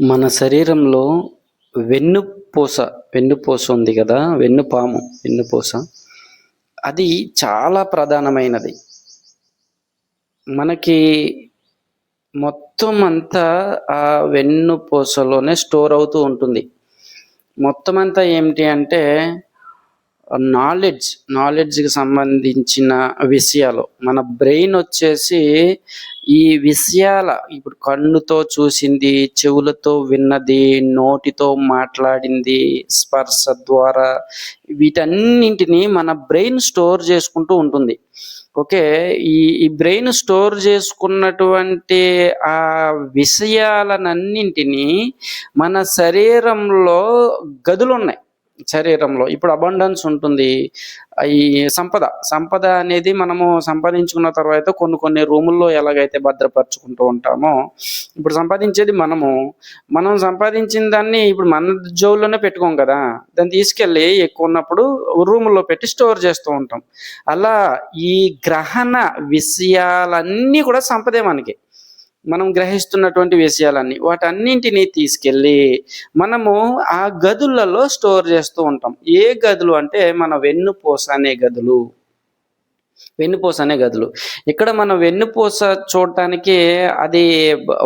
మన శరీరంలో వెన్నుపూస వెన్నుపూస ఉంది కదా, వెన్నుపూస అది చాలా ప్రధానమైనది. మనకి మొత్తం అంతా ఆ వెన్నుపూసలోనే స్టోర్ అవుతూ ఉంటుంది. మొత్తం అంతా ఏమిటి అంటే నాలెడ్జ్కి సంబంధించిన విషయాలు. మన బ్రెయిన్ వచ్చేసి ఈ విషయాల, ఇప్పుడు కన్నుతో చూసింది, చెవులతో విన్నది, నోటితో మాట్లాడింది, స్పర్శ ద్వారా వీటన్నింటినీ మన బ్రెయిన్ స్టోర్ చేసుకుంటూ ఉంటుంది. ఓకే. ఈ బ్రెయిన్ స్టోర్ చేసుకున్నటువంటి ఆ విషయాలనన్నింటినీ మన శరీరంలో గదులున్నాయి. శరీరంలో ఇప్పుడు అబండెన్స్ ఉంటుంది. ఈ సంపద అనేది మనము సంపాదించుకున్న తర్వాత కొన్ని రూముల్లో ఎలాగైతే భద్రపరుచుకుంటూ ఉంటామో, ఇప్పుడు సంపాదించేది మనం సంపాదించిన దాన్ని ఇప్పుడు మన జోబులోనే పెట్టుకోం కదా, దాన్ని తీసుకెళ్ళి ఎక్కువ ఉన్నప్పుడు రూముల్లో పెట్టి స్టోర్ చేస్తూ ఉంటాం. అలా ఈ గ్రహణ విషయాలన్నీ కూడా సంపదే మనకి. మనం గ్రహిస్తున్నటువంటి విషయాలన్నీ, వాటన్నింటినీ తీసుకెళ్ళి మనము ఆ గదులలో స్టోర్ చేస్తూ ఉంటాం. ఏ గదులు అంటే మన వెన్నుపూస అనే గదులు. ఇక్కడ మన వెన్నుపూస చూడటానికి అది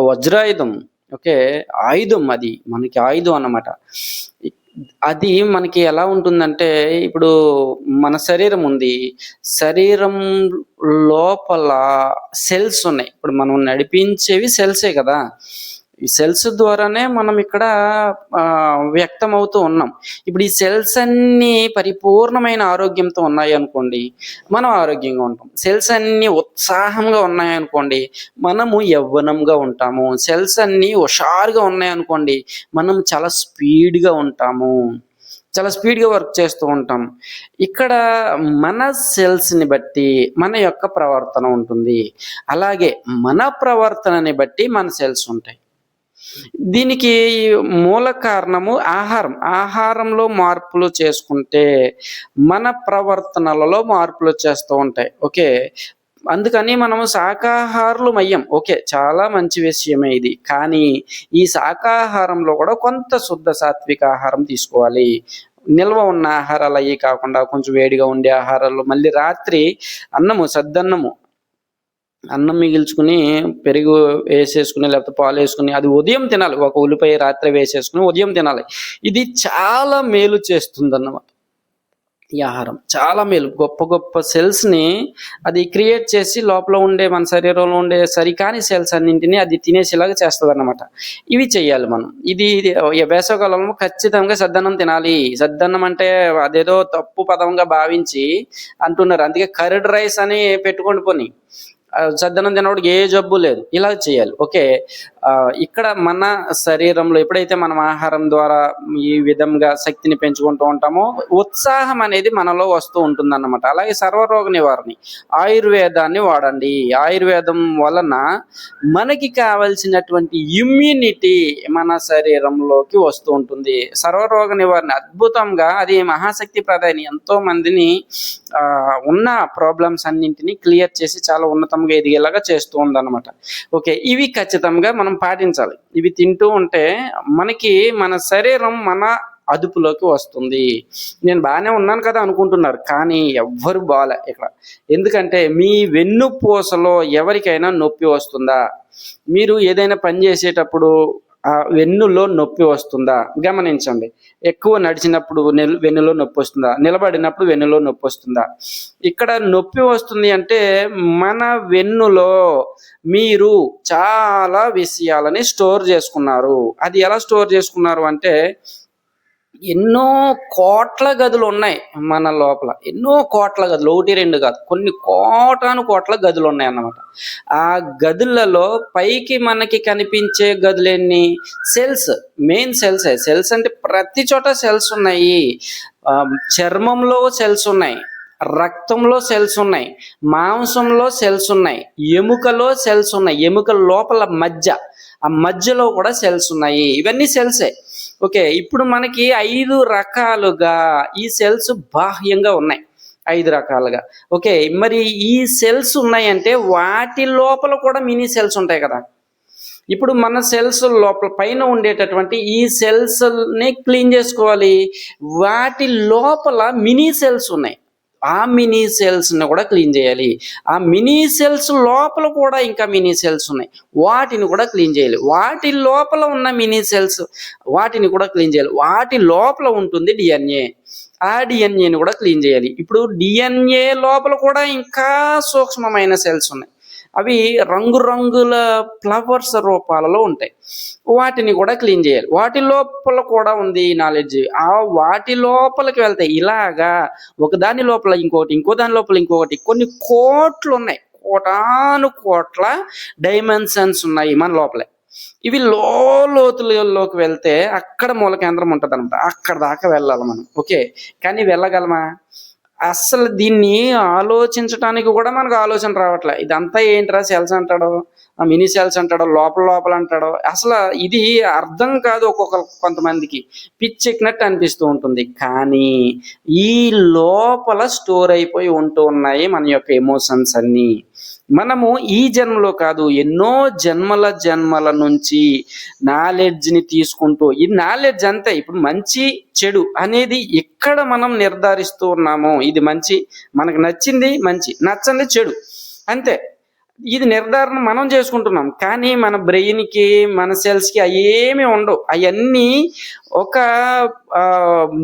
వజ్రాయుధం. ఓకే. ఆయుధం, అది మనకి ఆయుధం అన్నమాట. అది మనకి ఎలా ఉంటుందంటే, ఇప్పుడు మన శరీరం ఉంది, శరీరం లోపల సెల్స్ ఉన్నాయి. ఇప్పుడు మనం నడిపించేవి సెల్సే కదా. ఈ సెల్స్ ద్వారానే మనం ఇక్కడ వ్యక్తం అవుతూ ఉన్నాం. ఇప్పుడు ఈ సెల్స్ అన్నీ పరిపూర్ణమైన ఆరోగ్యంతో ఉన్నాయి అనుకోండి, మనం ఆరోగ్యంగా ఉంటాం. సెల్స్ అన్నీ ఉత్సాహంగా ఉన్నాయనుకోండి, మనము యవ్వనంగా ఉంటాము. సెల్స్ అన్నీ హుషారుగా ఉన్నాయనుకోండి, మనం చాలా స్పీడ్గా ఉంటాము, చాలా స్పీడ్గా వర్క్ చేస్తూ ఉంటాం. ఇక్కడ మన సెల్స్ని బట్టి మన యొక్క ప్రవర్తన ఉంటుంది. అలాగే మన ప్రవర్తనని బట్టి మన సెల్స్ ఉంటాయి. దీనికి మూల కారణము ఆహారంలో మార్పులు చేసుకుంటే మన ప్రవర్తనలలో మార్పులు చేస్తూ ఉంటాయి. ఓకే. అందుకని మనము శాకాహారులు అయ్యాం. ఓకే, చాలా మంచి విషయమే ఇది. కానీ ఈ శాకాహారంలో కూడా కొంత శుద్ధ సాత్విక ఆహారం తీసుకోవాలి. నిల్వ ఉన్న ఆహారాలు అయ్యి కాకుండా కొంచెం వేడిగా ఉండే ఆహారాలు, మళ్ళీ రాత్రి సద్దన్నము అన్నం మిగిల్చుకుని పెరుగు వేసేసుకుని లేకపోతే పాలు వేసుకుని అది ఉదయం తినాలి. ఒక ఉల్లిపాయ రాత్రి వేసేసుకుని ఉదయం తినాలి. ఇది చాలా మేలు చేస్తుంది అన్నమాట. ఈ ఆహారం చాలా మేలు. గొప్ప సెల్స్ని అది క్రియేట్ చేసి లోపల ఉండే మన శరీరంలో ఉండే సరికాని సెల్స్ అన్నింటినీ అది తినేసేలాగా చేస్తుంది అన్నమాట. ఇవి చెయ్యాలి మనం. ఇది వేసవికాలంలో ఖచ్చితంగా సద్దన్నం తినాలి. సద్దన్నం అంటే అదేదో తప్పు పదంగా భావించి అంటున్నారు, అందుకే కర్డ్ రైస్ అని పెట్టుకోండి. పోనీ సద్దన్నం తినప్పుడు ఏ జబ్బు లేదు. ఇలా చేయాలి. ఓకే. ఇక్కడ మన శరీరంలో ఎప్పుడైతే మనం ఆహారం ద్వారా ఈ విధంగా శక్తిని పెంచుకుంటూ ఉంటామో, ఉత్సాహం అనేది మనలో వస్తూ ఉంటుందన్నమాట. అలాగే సర్వరోగ నివారణ ఆయుర్వేదాన్ని వాడండి. ఆయుర్వేదం వలన మనకి కావలసినటువంటి ఇమ్యూనిటీ మన శరీరంలోకి వస్తూ ఉంటుంది. సర్వరోగ నివారణ అద్భుతంగా, అది మహాశక్తి ప్రధాని. ఎంతో మందిని ఉన్న ప్రాబ్లమ్స్ అన్నింటినీ క్లియర్ చేసి చాలా ఉన్నతంగా ఎదిగేలాగా చేస్తూ ఉందన్నమాట. ఓకే. ఇవి ఖచ్చితంగా మనం పాటించాలి. ఇవి తింటూ ఉంటే మనకి మన శరీరం మన అదుపులోకి వస్తుంది. నేను బాగానే ఉన్నాను కదా అనుకుంటున్నారు, కానీ ఎవ్వరు బాలే ఇక్కడ. ఎందుకంటే మీ వెన్నుపూసలో ఎవరికైనా నొప్పి వస్తుందా? మీరు ఏదైనా పని చేసేటప్పుడు వెన్నులో నొప్పి వస్తుందా? గమనించండి. ఎక్కువ నడిచినప్పుడు వెన్నులో నొప్పి వస్తుందా? నిలబడినప్పుడు వెన్నులో నొప్పి వస్తుందా? ఇక్కడ నొప్పి వస్తుంది అంటే మన వెన్నులో మీరు చాలా విషయాలని స్టోర్ చేసుకున్నారు. అది ఎలా స్టోర్ చేసుకున్నారు అంటే, ఎన్నో కోట్ల గదులు ఉన్నాయి మన లోపల. ఎన్నో కోట్ల గదులు, 1, 2 కాదు, కొన్ని కోట్ల గదులు ఉన్నాయి అన్నమాట. ఆ గదులలో పైకి మనకి కనిపించే గదులెన్ని? సెల్స్. మెయిన్ సెల్స్ అంటే ప్రతి చోట సెల్స్ ఉన్నాయి. చర్మంలో సెల్స్ ఉన్నాయి, రక్తంలో సెల్స్ ఉన్నాయి, మాంసంలో సెల్స్ ఉన్నాయి, ఎముకలో సెల్స్ ఉన్నాయి, ఎముకల లోపల ఆ మధ్యలో కూడా సెల్స్ ఉన్నాయి. ఇవన్నీ సెల్సే. ఓకే. ఇప్పుడు మనకి 5 రకాలుగా ఈ సెల్స్ బాహ్యంగా ఉన్నాయి. 5 రకాలుగా. ఓకే. మరి ఈ సెల్స్ ఉన్నాయంటే వాటి లోపల కూడా మినీ సెల్స్ ఉంటాయి కదా. ఇప్పుడు మన సెల్స్ లోపల పైన ఉండేటటువంటి ఈ సెల్స్ని క్లీన్ చేసుకోవాలి. వాటి లోపల మినీ సెల్స్ ఉన్నాయి, ఆ మినీ సెల్స్ని కూడా క్లీన్ చేయాలి. ఆ మినీ సెల్స్ లోపల కూడా ఇంకా మినీ సెల్స్ ఉన్నాయి, వాటిని కూడా క్లీన్ చేయాలి. వాటి లోపల ఉన్న మినీ సెల్స్ వాటిని కూడా క్లీన్ చేయాలి. వాటి లోపల ఉంటుంది డిఎన్ఏ, ఆ డిఎన్ఏని కూడా క్లీన్ చేయాలి. ఇప్పుడు డిఎన్ఏ లోపల కూడా ఇంకా సూక్ష్మమైన సెల్స్ ఉన్నాయి, అవి రంగురంగుల ఫ్లవర్స్ రూపాలలో ఉంటాయి, వాటిని కూడా క్లీన్ చేయాలి. వాటి లోపల కూడా ఉంది ఈ నాలెడ్జ్. ఆ వాటి లోపలికి వెళ్తాయి ఇలాగా, ఒకదాని లోపల ఇంకోటి, ఇంకో దాని లోపల ఇంకొకటి, కొన్ని కోట్లు ఉన్నాయి, కోటాను కోట్ల డైమెన్షన్స్ ఉన్నాయి మన లోపలే. ఇవి లోతులలోకి వెళ్తే అక్కడ మూల కేంద్రం ఉంటుంది అనమాట, అక్కడ దాకా వెళ్ళాలి మనం. ఓకే, కానీ వెళ్ళగలమా? అస్సలు దీన్ని ఆలోచించడానికి కూడా మనకు ఆలోచన రావట్లే. ఇదంతా ఏంట్రా సెల్స్ అంటాడు, మినీ సెల్స్ అంటాడు, లోపల అంటాడు, అసలు ఇది అర్థం కాదు. కొంతమందికి పిచ్చెక్కినట్టు అనిపిస్తూ ఉంటుంది. కానీ ఈ లోపల స్టోర్ అయిపోయి ఉంటూ ఉన్నాయి మన యొక్క ఎమోషన్స్ అన్నీ. మనము ఈ జన్మలో కాదు, ఎన్నో జన్మల నుంచి నాలెడ్జ్ని తీసుకుంటూ, ఈ నాలెడ్జ్ అంతే. ఇప్పుడు మంచి చెడు అనేది ఎక్కడ మనం నిర్ధారిస్తూ ఉన్నామో, ఇది మంచి, మనకు నచ్చింది మంచి, నచ్చంది చెడు, అంతే. ఇది నిర్ధారణ మనం చేసుకుంటున్నాం. కానీ మన బ్రెయిన్కి, మన సెల్స్కి అవేమీ ఉండవు. అవన్నీ ఒక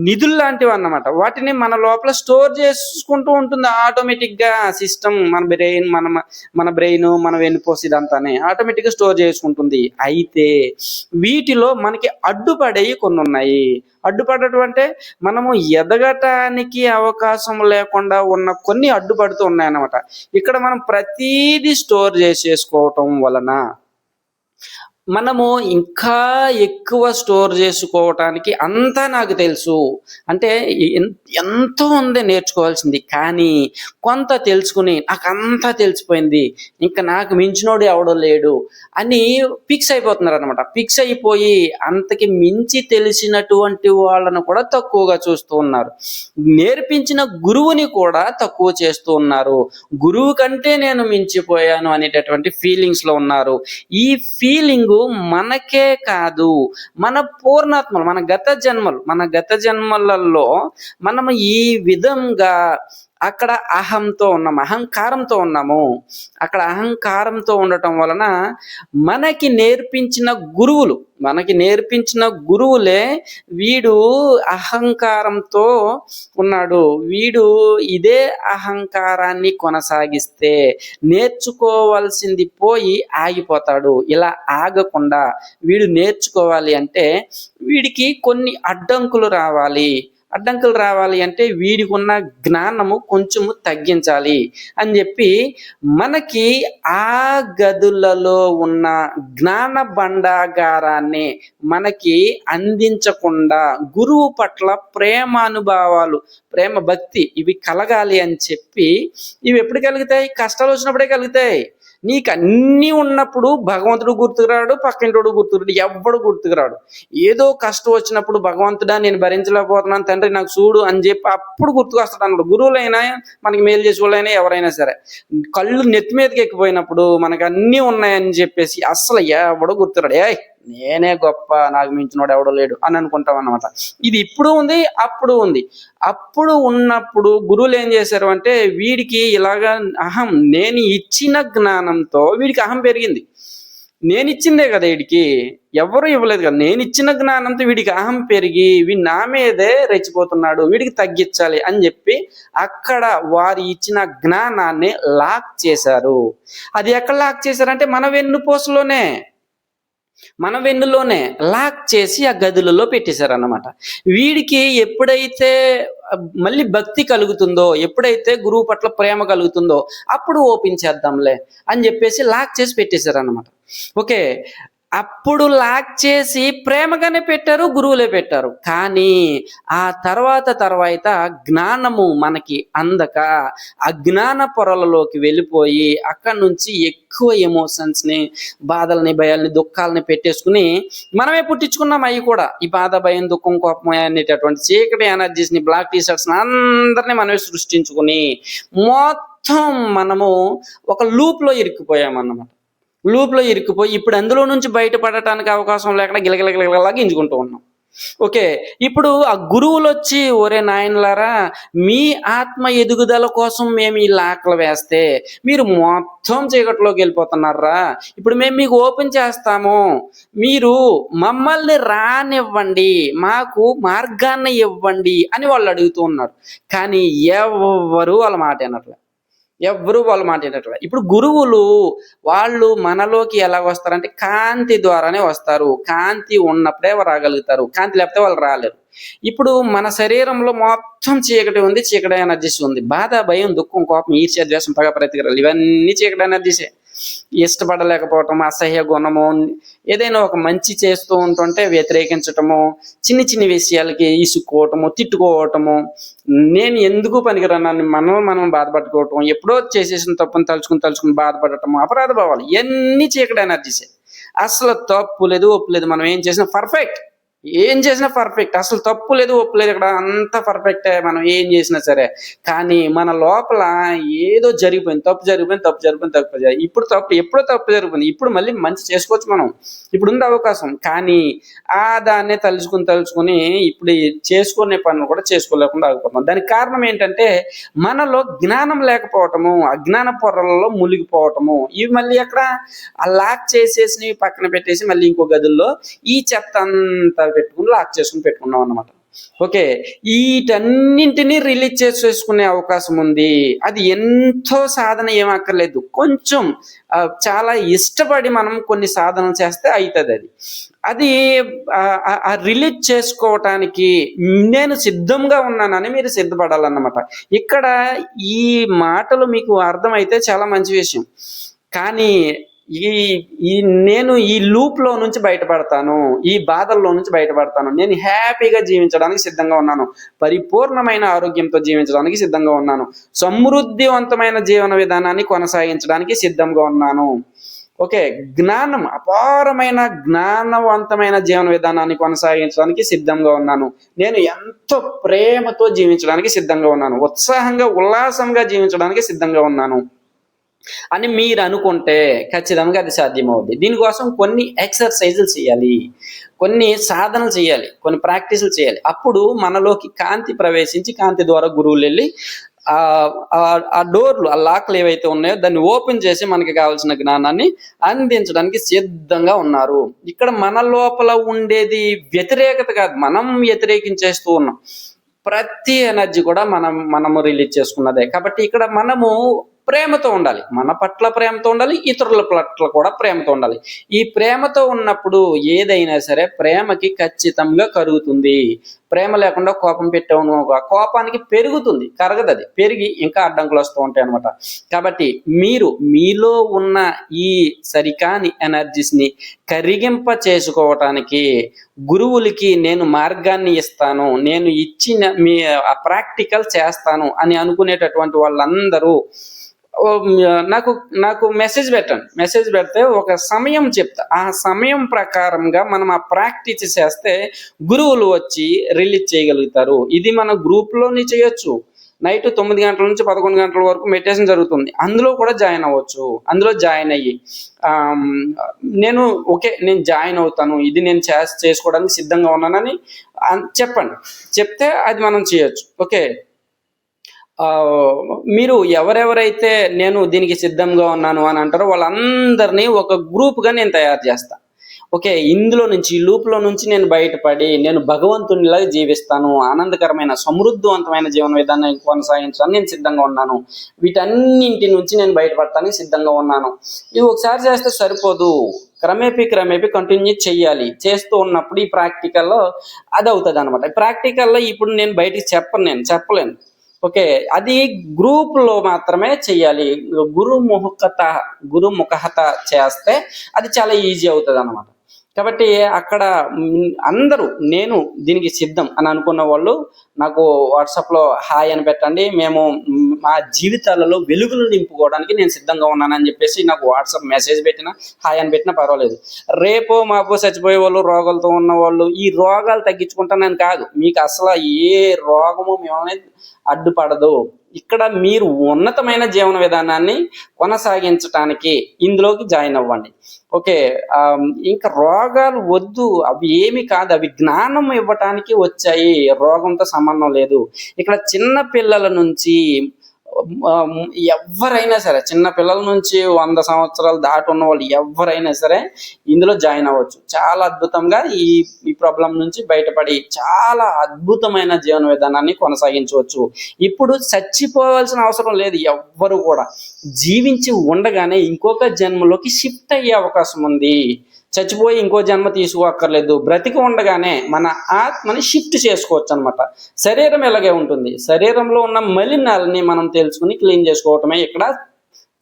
నిధులు లాంటివి అన్నమాట. వాటిని మన లోపల స్టోర్ చేసుకుంటూ ఉంటుంది ఆటోమేటిక్గా సిస్టమ్. మన బ్రెయిన్, మన వెన్నుపోసి ఇదంతానే ఆటోమేటిక్గా స్టోర్ చేసుకుంటుంది. అయితే వీటిలో మనకి అడ్డుపడేవి కొన్ని ఉన్నాయి. అడ్డుపడటం అంటే మనము ఎదగటానికి అవకాశం లేకుండా ఉన్న కొన్ని అడ్డుపడుతూ ఉన్నాయన్నమాట. ఇక్కడ మనం ప్రతీది స్టోర్ చేసేసుకోవటం వలన మనము ఇంకా ఎక్కువ స్టోర్ చేసుకోవటానికి అంతా నాకు తెలుసు అంటే ఎంతో ఉంది నేర్చుకోవాల్సింది. కానీ కొంత తెలుసుకుని నాకు అంతా తెలిసిపోయింది, ఇంకా నాకు మించినోడు ఎవడో లేడు అని ఫిక్స్ అయిపోతున్నారు అనమాట. ఫిక్స్ అయిపోయి అంతకి మించి తెలిసినటువంటి వాళ్ళను కూడా తక్కువగా చూస్తూ ఉన్నారు. నేర్పించిన గురువుని కూడా తక్కువ చేస్తూ ఉన్నారు. గురువు కంటే నేను మించిపోయాను అనేటటువంటి ఫీలింగ్స్లో ఉన్నారు. ఈ ఫీలింగ్ మనకే కాదు, మన పూర్ణాత్మలు, మన గత జన్మలలో మనము ఈ విధంగా అక్కడ అహంకారంతో ఉన్నాము. అక్కడ అహంకారంతో ఉండటం వలన మనకి నేర్పించిన గురువులే వీడు అహంకారంతో ఉన్నాడు, వీడు ఇదే అహంకారాన్ని కొనసాగిస్తే నేర్చుకోవాల్సింది పోయి ఆగిపోతాడు. ఇలా ఆగకుండా వీడు నేర్చుకోవాలి అంటే వీడికి కొన్ని అడ్డంకులు రావాలి అంటే వీడికి ఉన్న జ్ఞానము కొంచెము తగ్గించాలి అని చెప్పి మనకి ఆ గదులలో ఉన్న జ్ఞాన భండాగారాన్ని మనకి అందించకుండా గురువు పట్ల ప్రేమానుభావాలు, ప్రేమ భక్తి ఇవి కలగాలి అని చెప్పి ఇవి ఎప్పుడు కలుగుతాయి? కష్టాలు వచ్చినప్పుడే కలుగుతాయి. నీకు అన్నీ ఉన్నప్పుడు భగవంతుడు గుర్తుకురాడు, పక్కింటోడు గుర్తుకురాడు, ఎవ్వడు గుర్తుకురాడు. ఏదో కష్టం వచ్చినప్పుడు భగవంతుడా నేను భరించలేకపోతున్నాను తండ్రి నాకు చూడు అని చెప్పి అప్పుడు గుర్తుకొస్తాడు అన్నాడు. గురువులైనా, మనకి మేలు చేసే వాళ్ళైనా, ఎవరైనా సరే కళ్ళు నెత్తి మీదకి ఎక్కిపోయినప్పుడు మనకు అన్నీ ఉన్నాయని చెప్పేసి అస్సలు ఎవడో గుర్తురాడు. నేనే గొప్ప, నాకు మించినోడు ఎవడో లేడు అని అనుకుంటాం అన్నమాట. ఇది ఇప్పుడు ఉంది, అప్పుడు ఉంది. అప్పుడు ఉన్నప్పుడు గురువులు ఏం చేశారు అంటే వీడికి ఇలాగా నేను ఇచ్చిన జ్ఞానంతో వీడికి అహం పెరిగింది. నేను ఇచ్చిందే కదా వీడికి, ఎవరు ఇవ్వలేదు కదా, నేను ఇచ్చిన జ్ఞానంతో వీడికి అహం పెరిగి వీడి నా మీదే రెచ్చిపోతున్నాడు, వీడికి తగ్గించాలి అని చెప్పి అక్కడ వారు ఇచ్చిన జ్ఞానాన్ని లాక్ చేశారు. అది ఎక్కడ లాక్ చేశారంటే మన వెన్నులోనే లాక్ చేసి ఆ గదులలో పెట్టేశారన్నమాట. వీడికి ఎప్పుడైతే మళ్ళీ భక్తి కలుగుతుందో, ఎప్పుడైతే గురువు పట్ల ప్రేమ కలుగుతుందో అప్పుడు ఓపెన్ చేద్దాంలే అని చెప్పేసి లాక్ చేసి పెట్టేశారన్నమాట. ఓకే, అప్పుడు లాక్ చేసి ప్రేమగానే పెట్టారు, గురువులే పెట్టారు. కానీ ఆ తర్వాత జ్ఞానము మనకి అందక అజ్ఞాన పొరలలోకి వెళ్ళిపోయి అక్కడి నుంచి ఎక్కువ ఎమోషన్స్ని, బాధల్ని, భయాల్ని, దుఃఖాలని పెట్టేసుకుని మనమే పుట్టించుకున్నాం. అవి కూడా ఈ బాధ, భయం, దుఃఖం, కోపం అనేటటువంటి చీకటి ఎనర్జీస్ని, బ్లాక్ టీషర్ట్స్ని అందరినీ మనమే సృష్టించుకుని మొత్తం మనము ఒక లూప్లో ఇరుక్కుపోయామన్నమాట. లూప్లో ఇరుక్కుపోయి ఇప్పుడు అందులో నుంచి బయటపడటానికి అవకాశం లేకుండా గిలగిలగిలగిలా గింజుకుంటూ ఉన్నాం. ఓకే. ఇప్పుడు ఆ గురువులొచ్చి ఒరే నాయనలారా మీ ఆత్మ ఎదుగుదల కోసం మేము ఈ లాకలు వేస్తే మీరు మొత్తం చీకటిలోకి వెళ్ళిపోతున్నారా, ఇప్పుడు మేము మీకు ఓపెన్ చేస్తాము, మీరు మమ్మల్ని రానివ్వండి, మాకు మార్గాన్ని ఇవ్వండి అని వాళ్ళు అడుగుతూ ఉన్నారు. కానీ ఎవ్వరూ వాళ్ళ మాట వినట్లే. ఇప్పుడు గురువులు వాళ్ళు మనలోకి ఎలా వస్తారంటే కాంతి ద్వారానే వస్తారు. కాంతి ఉన్నప్పుడే రాగలుగుతారు, కాంతి లేకపోతే వాళ్ళు రాలేరు. ఇప్పుడు మన శరీరంలో మొత్తం చీకటి ఉంది, చీకటి ఎనర్జీస్ ఉంది. బాధ, భయం, దుఃఖం, కోపం, ఈర్ష్య, ద్వేషం, పగ, ప్రతిక్రియలు ఇవన్నీ చీకటి ఎనర్జీసే. ఇష్టపడలేకపోవటం, అసహ్య గుణము, ఏదైనా ఒక మంచి చేస్తూ ఉంటుంటే వ్యతిరేకించటము, చిన్ని చిన్ని విషయాలకి ఇసుక్కోవటము, తిట్టుకోవటము, నేను ఎందుకు పనికిరానని మనం బాధపట్టుకోవటం, ఎప్పుడో చేసేసిన తప్పుని తలుచుకుని బాధపడటము, అపరాధ భావాలు, ఇవన్నీ చీకటి ఎనర్జీసే. అసలు తప్పు లేదు, ఒప్పు లేదు, మనం ఏం చేసినా పర్ఫెక్ట్, అసలు తప్పు లేదు, ఒప్పు లేదు, ఇక్కడ అంత పర్ఫెక్టే మనం ఏం చేసినా సరే. కానీ మన లోపల ఏదో జరిగిపోయింది, తప్పు జరిగిపోయింది. ఎప్పుడో తప్పు జరిగిపోయింది, ఇప్పుడు మళ్ళీ మంచి చేసుకోవచ్చు మనం, ఇప్పుడు ఉంది అవకాశం. కానీ దాన్నే తలుచుకుని ఇప్పుడు చేసుకునే పనులు కూడా చేసుకోలేకుండా ఆగిపోతున్నాం. దానికి కారణం ఏంటంటే మనలో జ్ఞానం లేకపోవటము, అజ్ఞాన పొరలలో మునిగిపోవటము. ఇవి మళ్ళీ ఎక్కడ ఆ లాక్ చేసేసి పక్కన పెట్టేసి మళ్ళీ ఇంకో గదుల్లో ఈ చెత్త అంతా లాక్ చేసుకుని పెట్టుకున్నాం అన్నమాట. ఓకే. వీటన్నింటినీ రిలీజ్ చేసుకునే అవకాశం ఉంది. అది ఎంతో సాధన ఏమక్కర్లేదు, కొంచెం చాలా ఇష్టపడి మనం కొన్ని సాధనలు చేస్తే అవుతుంది. అది రిలీజ్ చేసుకోవటానికి నేను సిద్ధంగా ఉన్నానని మీరు సిద్ధపడాలన్నమాట. ఇక్కడ ఈ మాటలు మీకు అర్థమైతే చాలా మంచి విషయం. కానీ నేను ఈ లూప్లో నుంచి బయటపడతాను, ఈ బాధల్లో నుంచి బయటపడతాను, నేను హ్యాపీగా జీవించడానికి సిద్ధంగా ఉన్నాను, పరిపూర్ణమైన ఆరోగ్యంతో జీవించడానికి సిద్ధంగా ఉన్నాను, సమృద్ధివంతమైన జీవన విధానాన్ని కొనసాగించడానికి సిద్ధంగా ఉన్నాను. ఓకే. అపారమైన జ్ఞానవంతమైన జీవన విధానాన్ని కొనసాగించడానికి సిద్ధంగా ఉన్నాను, నేను ఎంతో ప్రేమతో జీవించడానికి సిద్ధంగా ఉన్నాను, ఉత్సాహంగా ఉల్లాసంగా జీవించడానికి సిద్ధంగా ఉన్నాను అని మీరు అనుకుంటే ఖచ్చితంగా అది సాధ్యమవుద్ది. దీనికోసం కొన్ని ఎక్సర్సైజులు చేయాలి, కొన్ని సాధనలు చేయాలి, కొన్ని ప్రాక్టీసులు చేయాలి. అప్పుడు మనలోకి కాంతి ప్రవేశించి కాంతి ద్వారా గురువులు వెళ్ళి ఆ డోర్లు, ఆ లాక్లు ఏవైతే ఉన్నాయో దాన్ని ఓపెన్ చేసి మనకి కావాల్సిన జ్ఞానాన్ని అందించడానికి సిద్ధంగా ఉన్నారు. ఇక్కడ మన లోపల ఉండేది వ్యతిరేకత కాదు, మనం వ్యతిరేకించేస్తూ ఉన్నాం. ప్రతి ఎనర్జీ కూడా మనము రిలీజ్ చేసుకున్నదే. కాబట్టి ఇక్కడ మనము ప్రేమతో ఉండాలి, మన పట్ల ప్రేమతో ఉండాలి, ఇతరుల పట్ల కూడా ప్రేమతో ఉండాలి. ఈ ప్రేమతో ఉన్నప్పుడు ఏదైనా సరే ప్రేమకి ఖచ్చితంగా కరుగుతుంది. ప్రేమ లేకుండా కోపం పెట్టాము, కోపానికి పెరుగుతుంది, కరగదు. అది పెరిగి ఇంకా అడ్డంకులు వస్తూ ఉంటాయి అనమాట. కాబట్టి మీరు మీలో ఉన్న ఈ సరికాని ఎనర్జీస్ని కరిగింప చేసుకోవటానికి గురువులకి నేను మార్గాన్ని ఇస్తాను, నేను ఇచ్చిన మీ ప్రాక్టికల్ చేస్తాను అని అనుకునేటటువంటి వాళ్ళందరూ నాకు మెసేజ్ పెట్టండి. మెసేజ్ పెడితే ఒక సమయం చెప్తా, ఆ సమయం ప్రకారంగా మనం ఆ ప్రాక్టీస్ చేస్తే గురువులు వచ్చి రిలీజ్ చేయగలుగుతారు. ఇది మన గ్రూప్లోని చేయొచ్చు. నైట్ 9 గంటల నుంచి 11 గంటల వరకు మెడిటేషన్ జరుగుతుంది, అందులో కూడా జాయిన్ అవ్వచ్చు. అందులో జాయిన్ అయ్యి నేను జాయిన్ అవుతాను, ఇది నేను చేసుకోవడానికి సిద్ధంగా ఉన్నానని చెప్పండి. చెప్తే అది మనం చేయొచ్చు. ఓకే. మీరు ఎవరెవరైతే నేను దీనికి సిద్ధంగా ఉన్నాను అని అంటారో వాళ్ళందరినీ ఒక గ్రూప్గా నేను తయారు చేస్తాను. ఓకే. ఇందులో నుంచి, ఈ లూప్లో నుంచి నేను బయటపడి నేను భగవంతునిలాగా జీవిస్తాను, ఆనందకరమైన సమృద్ధివంతమైన జీవన విధానాన్ని కొనసాగించడానికి నేను సిద్ధంగా ఉన్నాను, వీటన్నింటి నుంచి నేను బయటపడటానికి సిద్ధంగా ఉన్నాను. ఇది ఒకసారి చేస్తే సరిపోదు, క్రమేపీ కంటిన్యూ చెయ్యాలి. చేస్తూ ఉన్నప్పుడు ఈ ప్రాక్టికల్లో అది అవుతుంది అనమాట. ప్రాక్టికల్లో ఇప్పుడు నేను బయటికి చెప్పలేను. ఓకే. అది గ్రూప్లో మాత్రమే చెయ్యాలి. గురుముఖత చేస్తే అది చాలా ఈజీ అవుతుంది అన్నమాట. కాబట్టి అక్కడ అందరూ నేను దీనికి సిద్ధం అని అనుకున్న వాళ్ళు నాకు వాట్సాప్లో హాయ్ అని పెట్టండి, మేము మా జీవితాలలో వెలుగులు నింపుకోవడానికి నేను సిద్ధంగా ఉన్నానని చెప్పేసి నాకు వాట్సాప్ మెసేజ్ పెట్టినా, హాయ్ అని పెట్టినా పర్వాలేదు. రేపో మాపో చచ్చిపోయే వాళ్ళు, రోగాలతో ఉన్న వాళ్ళు, ఈ రోగాలు తగ్గించుకుంటానని కాదు, మీకు అసలు ఏ రోగము మిమ్మల్ని అడ్డుపడదు. ఇక్కడ మీరు ఉన్నతమైన జీవన విధానాన్ని కొనసాగించటానికి ఇందులోకి జాయిన్ అవ్వండి. ఓకే. ఇంకా రోగాలు వద్దు, అవి ఏమి కాదు, అవి జ్ఞానం ఇవ్వటానికి వచ్చాయి, రోగంతో సంబంధం లేదు. ఇక్కడ చిన్న పిల్లల నుంచి ఎవరైనా సరే, చిన్న పిల్లల నుంచి 100 సంవత్సరాలు దాటి ఉన్న వాళ్ళు ఎవరైనా సరే ఇందులో జాయిన్ అవ్వచ్చు. చాలా అద్భుతంగా ఈ ఈ ప్రాబ్లం నుంచి బయటపడి చాలా అద్భుతమైన జీవన విధానాన్ని కొనసాగించవచ్చు. ఇప్పుడు చచ్చిపోవాల్సిన అవసరం లేదు ఎవ్వరు కూడా. జీవించి ఉండగానే ఇంకొక జన్మలోకి షిఫ్ట్ అయ్యే అవకాశం ఉంది. చచ్చిపోయి ఇంకో జన్మ తీసుకోక్కర్లేదు. బ్రతికి ఉండగానే మన ఆత్మని షిఫ్ట్ చేసుకోవచ్చు అనమాట. శరీరం ఎలాగే ఉంటుంది, శరీరంలో ఉన్న మలినాలని మనం తెలుసుకుని క్లీన్ చేసుకోవటమే ఇక్కడ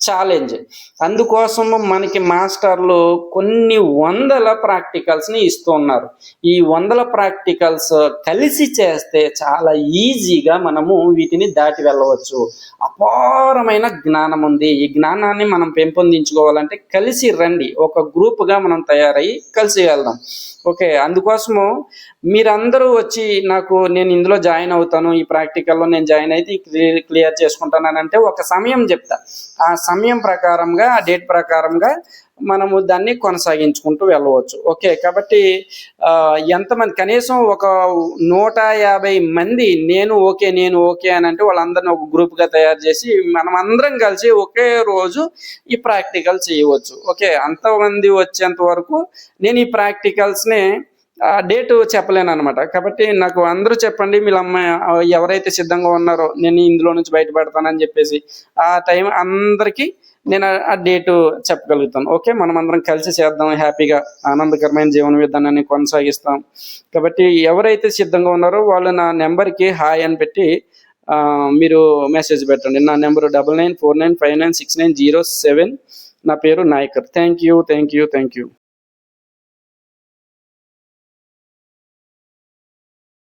ఛాలెంజ్. అందుకోసం మనకి మాస్టర్లు కొన్ని వందల ప్రాక్టికల్స్ని ఇస్తూ ఉన్నారు. ఈ 100 ప్రాక్టికల్స్ కలిసి చేస్తే చాలా ఈజీగా మనము వీటిని దాటి వెళ్ళవచ్చు. అపారమైన జ్ఞానం ఉంది. ఈ జ్ఞానాన్ని మనం పెంపొందించుకోవాలంటే కలిసి రండి, ఒక గ్రూప్గా మనం తయారయ్యి కలిసి వెళ్దాం. ఓకే. అందుకోసము మీరందరూ వచ్చి నేను ఇందులో జాయిన్ అవుతాను, ఈ ప్రాక్టికల్లో నేను జాయిన్ అయితే క్లియర్ చేసుకుంటాను అంటే ఒక సమయం చెప్తా. ఆ సమయం ప్రకారంగా, ఆ డేట్ ప్రకారంగా మనము దాన్ని కొనసాగించుకుంటూ వెళ్ళవచ్చు. ఓకే. కాబట్టి ఎంతమంది, కనీసం ఒక 150 మంది నేను ఓకే అని అంటే వాళ్ళందరినీ ఒక గ్రూప్గా తయారు చేసి మనం అందరం కలిసి ఒకే రోజు ఈ ప్రాక్టికల్ చేయవచ్చు. ఓకే. అంతమంది వచ్చేంత వరకు నేను ఈ ప్రాక్టికల్స్ని డేట్ చెప్పలేను అనమాట. కాబట్టి నాకు అందరూ చెప్పండి, మీ అమ్మాయి ఎవరైతే సిద్ధంగా ఉన్నారో నేను ఇందులో నుంచి బయటపడతానని చెప్పేసి ఆ టైం అందరికీ నేను ఆ డేటు చెప్పగలుగుతాను. ఓకే. మనం అందరం కలిసి చేద్దాం, హ్యాపీగా ఆనందకరమైన జీవన విధానాన్ని కొనసాగిస్తాం. కాబట్టి ఎవరైతే సిద్ధంగా ఉన్నారో వాళ్ళు నా నెంబర్కి హాయ్ అని పెట్టి మీరు మెసేజ్ పెట్టండి. నా నెంబరు 9949596907. నా పేరు నాయకర్. Thank you.